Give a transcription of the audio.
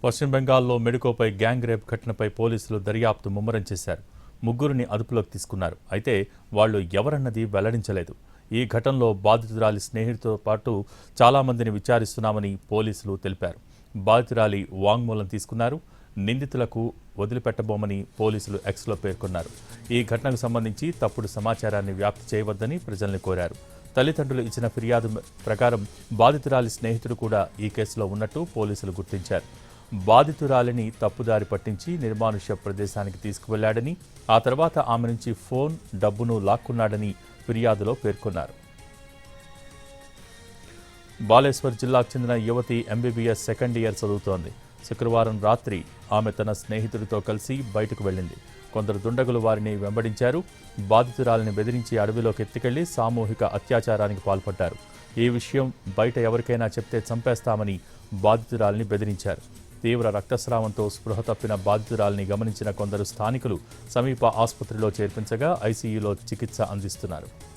పశ్చిమ బెంగాల్లో మెడికోపై gang rape ఘటనపై పోలీసులు దర్యాప్తు ముమ్మరం చేశారు. ముగ్గురిని అదుపులోకి తీసుకున్నారు. అయితే వాళ్లు ఎవరన్నది వెల్లడించలేదు. ఈ ఘటనలో బాధితురాలి స్నేహితుడితో పాటు చాలా మందిని విచారిస్తున్నామని పోలీసులు తెలిపారు. బాధితురాలి వాంగ్మూలం తీసుకున్నారు. నిందితులకు వదిలిపెట్టబోమని పోలీసులు ఎక్స్లో పేర్కొన్నారు. ఈ ఘటనకు సంబంధించి తప్పుడు సమాచారాన్ని వ్యాప్తి చేయవద్దని ప్రజల్ని కోరారు. తల్లిదండ్రులు ఇచ్చిన ఫిర్యాదు ప్రకారం బాధితురాలి స్నేహితుడు కూడా ఈ కేసులో ఉన్నట్టు పోలీసులు గుర్తించారు. బాధితురాలిని తప్పుదారి పట్టించి నిర్మానుష్య ప్రదేశానికి తీసుకువెళ్లాడని, ఆ తర్వాత ఆమె నుంచి ఫోన్, డబ్బును లాక్కున్నాడని ఫిర్యాదులో పేర్కొన్నారు. బాలేశ్వర్ జిల్లాకు చెందిన యువతి ఎంబీబీఎస్ సెకండ్ ఇయర్ చదువుతోంది. శుక్రవారం రాత్రి ఆమె తన స్నేహితుడితో కలిసి బయటకు వెళ్లింది. కొందరు దుండగులు వారిని వెంబడించారు. బాధితురాలిని బెదిరించి అడవిలోకి ఎత్తుకెళ్లి సామూహిక అత్యాచారానికి పాల్పడ్డారు. ఈ విషయం బయట ఎవరికైనా చెప్తే చంపేస్తామని బాధితురాలిని బెదిరించారు. తీవ్ర రక్తస్రావంతో స్పృహ తప్పిన బాధితురాలిని గమనించిన కొందరు స్థానికులు సమీప ఆసుపత్రిలో చేర్పించగా ఐసీయూలో చికిత్స అందిస్తున్నారు.